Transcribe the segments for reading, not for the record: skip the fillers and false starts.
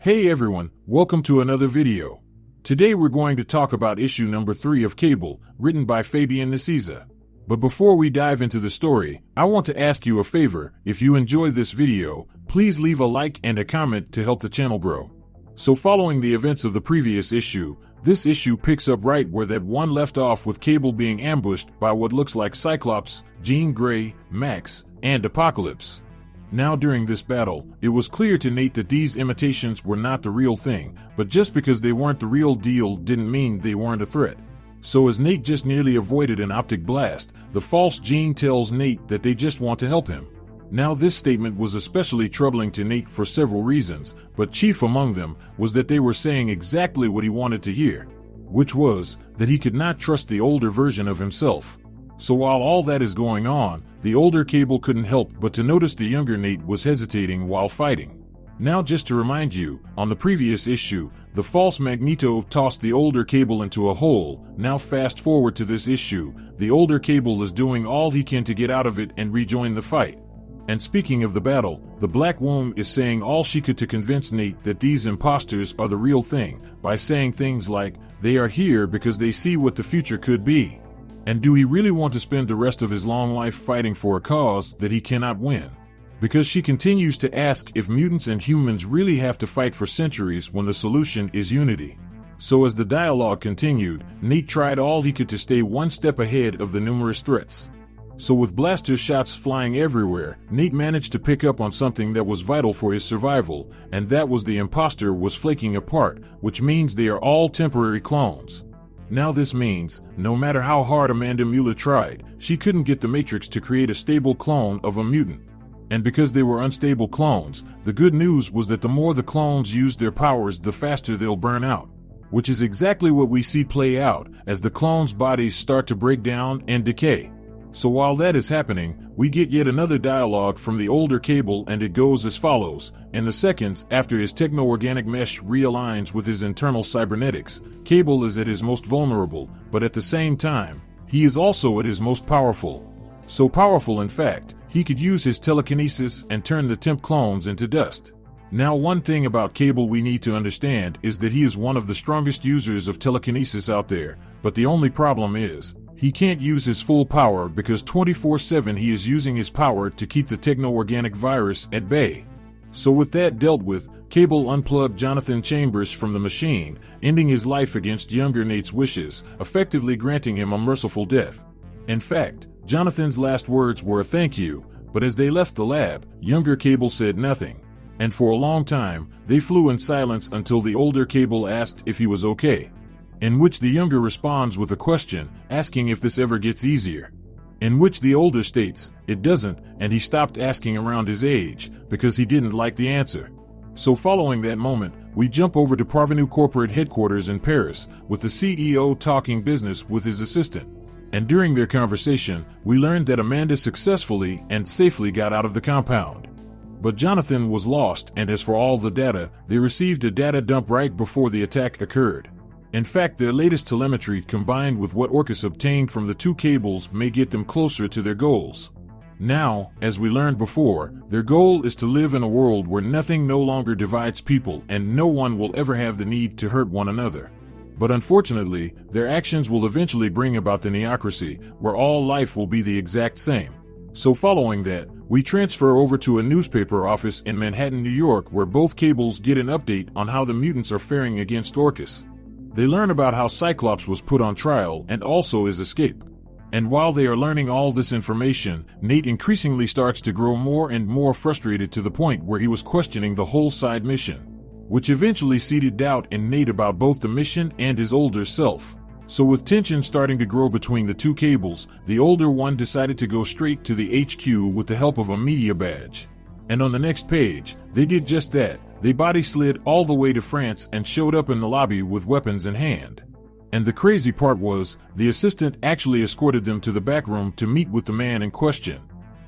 Hey everyone, welcome to another video. Today we're going to talk about issue number 3 of Cable, written by Fabian Nicieza. But before we dive into the story, I want to ask you a favor. If you enjoy this video, please leave a like and a comment to help the channel grow. So following the events of the previous issue, this issue picks up right where that one left off, with Cable being ambushed by what looks like Cyclops, Jean Grey, Max, and Apocalypse. Now during this battle, it was clear to Nate that these imitations were not the real thing, but just because they weren't the real deal didn't mean they weren't a threat. So as Nate just nearly avoided an optic blast, the false Jean tells Nate that they just want to help him. Now this statement was especially troubling to Nate for several reasons, but chief among them was that they were saying exactly what he wanted to hear, which was that he could not trust the older version of himself. So while all that is going on, the older Cable couldn't help but to notice the younger Nate was hesitating while fighting. Now just to remind you, on the previous issue, the false Magneto tossed the older Cable into a hole. Now fast forward to this issue, the older Cable is doing all he can to get out of it and rejoin the fight. And speaking of the battle, the Black Womb is saying all she could to convince Nate that these imposters are the real thing, by saying things like, they are here because they see what the future could be. And do he really want to spend the rest of his long life fighting for a cause that he cannot win? Because she continues to ask if mutants and humans really have to fight for centuries when the solution is unity. So as the dialogue continued, Nate tried all he could to stay one step ahead of the numerous threats. So with blaster shots flying everywhere, Nate managed to pick up on something that was vital for his survival, and that was the imposter was flaking apart, which means they are all temporary clones. Now this means, no matter how hard Amanda Mueller tried, she couldn't get the Matrix to create a stable clone of a mutant. And because they were unstable clones, the good news was that the more the clones use their powers, the faster they'll burn out. Which is exactly what we see play out, as the clones' bodies start to break down and decay. So while that is happening, we get yet another dialogue from the older Cable, and it goes as follows. In the seconds after his techno-organic mesh realigns with his internal cybernetics, Cable is at his most vulnerable, but at the same time, he is also at his most powerful. So powerful, in fact, he could use his telekinesis and turn the temp clones into dust. Now one thing about Cable we need to understand is that he is one of the strongest users of telekinesis out there, but the only problem is, he can't use his full power because 24/7 he is using his power to keep the techno-organic virus at bay. So with that dealt with, Cable unplugged Jonathan Chambers from the machine, ending his life against younger Nate's wishes, effectively granting him a merciful death. In fact, Jonathan's last words were a thank you, but as they left the lab, younger Cable said nothing. And for a long time, they flew in silence until the older Cable asked if he was okay. In which the younger responds with a question, asking if this ever gets easier. In which the older states, it doesn't, and he stopped asking around his age, because he didn't like the answer. So following that moment, we jump over to Parvenu corporate headquarters in Paris, with the CEO talking business with his assistant. And during their conversation, we learned that Amanda successfully and safely got out of the compound. But Jonathan was lost, and as for all the data, they received a data dump right before the attack occurred. In fact, their latest telemetry combined with what Orcus obtained from the two Cables may get them closer to their goals. Now, as we learned before, their goal is to live in a world where nothing no longer divides people and no one will ever have the need to hurt one another. But unfortunately, their actions will eventually bring about the Neocracy, where all life will be the exact same. So following that, we transfer over to a newspaper office in Manhattan, New York, where both Cables get an update on how the mutants are faring against Orcus. They learn about how Cyclops was put on trial and also his escape. And while they are learning all this information, Nate increasingly starts to grow more and more frustrated to the point where he was questioning the whole side mission, which eventually seeded doubt in Nate about both the mission and his older self. So with tension starting to grow between the two Cables, the older one decided to go straight to the HQ with the help of a media badge. And on the next page, they did just that. They body slid all the way to France and showed up in the lobby with weapons in hand. And the crazy part was, the assistant actually escorted them to the back room to meet with the man in question.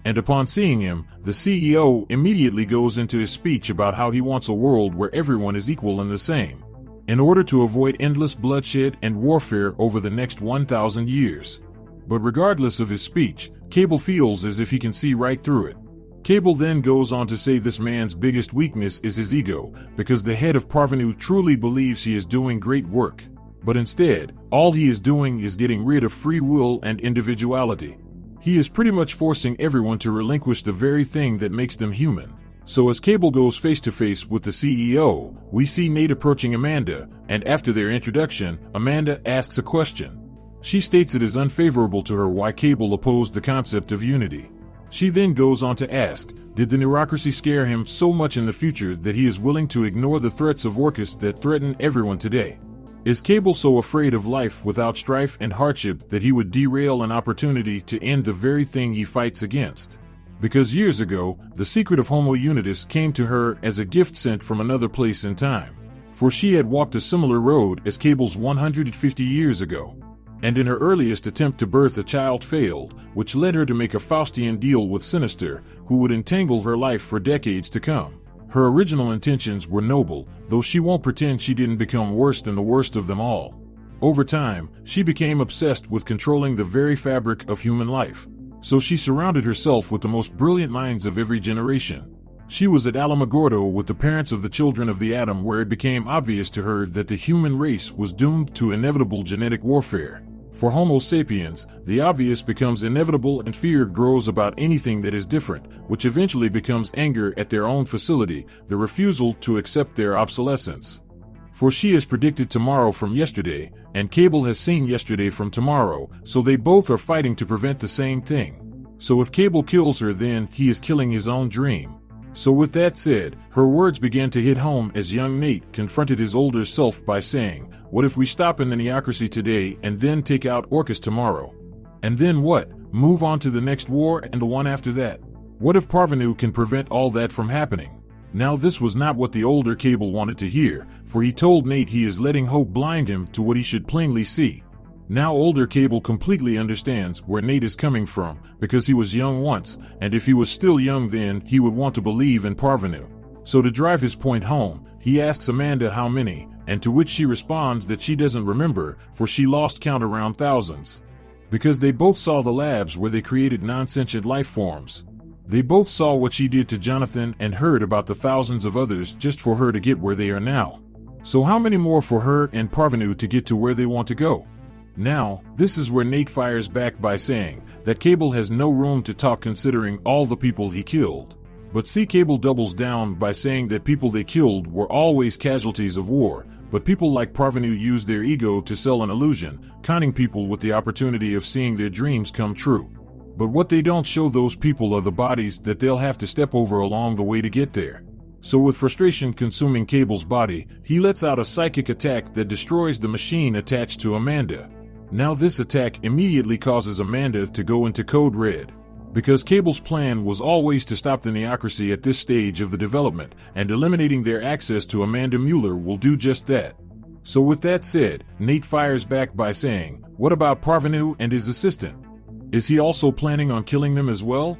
And upon seeing him, the CEO immediately goes into his speech about how he wants a world where everyone is equal and the same, in order to avoid endless bloodshed and warfare over the next 1,000 years. But regardless of his speech, Cable feels as if he can see right through it. Cable then goes on to say this man's biggest weakness is his ego, because the head of Parvenu truly believes he is doing great work. But instead, all he is doing is getting rid of free will and individuality. He is pretty much forcing everyone to relinquish the very thing that makes them human. So as Cable goes face to face with the CEO, we see Nate approaching Amanda, and after their introduction, Amanda asks a question. She states it is unfavorable to her why Cable opposed the concept of unity. She then goes on to ask, did the Neocracy scare him so much in the future that he is willing to ignore the threats of Orcus that threaten everyone today? Is Cable so afraid of life without strife and hardship that he would derail an opportunity to end the very thing he fights against? Because years ago, the secret of Homo Unitas came to her as a gift sent from another place in time. For she had walked a similar road as Cable's 150 years ago. And in her earliest attempt to birth a child failed, which led her to make a Faustian deal with Sinister, who would entangle her life for decades to come. Her original intentions were noble, though she won't pretend she didn't become worse than the worst of them all. Over time, she became obsessed with controlling the very fabric of human life. So she surrounded herself with the most brilliant minds of every generation. She was at Alamogordo with the parents of the children of the atom, where it became obvious to her that the human race was doomed to inevitable genetic warfare. For Homo sapiens, the obvious becomes inevitable and fear grows about anything that is different, which eventually becomes anger at their own facility, the refusal to accept their obsolescence. For she has predicted tomorrow from yesterday, and Cable has seen yesterday from tomorrow, so they both are fighting to prevent the same thing. So if Cable kills her, then he is killing his own dream. So with that said, her words began to hit home as young Nate confronted his older self by saying, what if we stop in the Neocracy today and then take out Orcus tomorrow? And then what? Move on to the next war and the one after that? What if Parvenu can prevent all that from happening? Now this was not what the older Cable wanted to hear, for he told Nate he is letting hope blind him to what he should plainly see. Now older Cable completely understands where Nate is coming from, because he was young once, and if he was still young then, he would want to believe in Parvenu. So to drive his point home, he asks Amanda how many, and to which she responds that she doesn't remember, for she lost count around thousands. Because they both saw the labs where they created non-sentient life forms. They both saw what she did to Jonathan and heard about the thousands of others just for her to get where they are now. So how many more for her and Parvenu to get to where they want to go? Now, this is where Nate fires back by saying that Cable has no room to talk considering all the people he killed. But see, Cable doubles down by saying that people they killed were always casualties of war, but people like Parvenu use their ego to sell an illusion, conning people with the opportunity of seeing their dreams come true. But what they don't show those people are the bodies that they'll have to step over along the way to get there. So with frustration consuming Cable's body, he lets out a psychic attack that destroys the machine attached to Amanda. Now this attack immediately causes Amanda to go into code red. Because Cable's plan was always to stop the Neocracy at this stage of the development, and eliminating their access to Amanda Mueller will do just that. So with that said, Nate fires back by saying, what about Parvenu and his assistant? Is he also planning on killing them as well?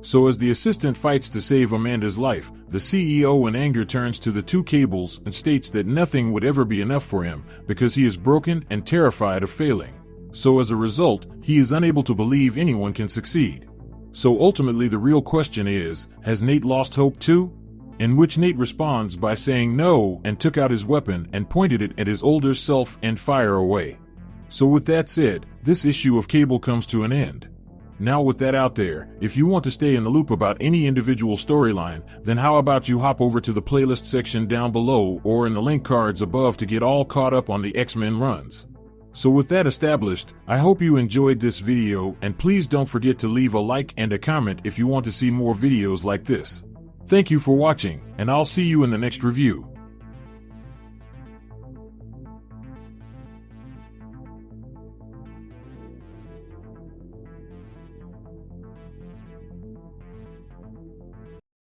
So as the assistant fights to save Amanda's life, the CEO in anger turns to the two Cables and states that nothing would ever be enough for him because he is broken and terrified of failing. So as a result, he is unable to believe anyone can succeed. So ultimately the real question is, has Nate lost hope too? In which Nate responds by saying no and took out his weapon and pointed it at his older self and fire away. So with that said, this issue of Cable comes to an end. Now with that out there, if you want to stay in the loop about any individual storyline, then how about you hop over to the playlist section down below or in the link cards above to get all caught up on the X-Men runs. So with that established, I hope you enjoyed this video, and please don't forget to leave a like and a comment if you want to see more videos like this. Thank you for watching, and I'll see you in the next review.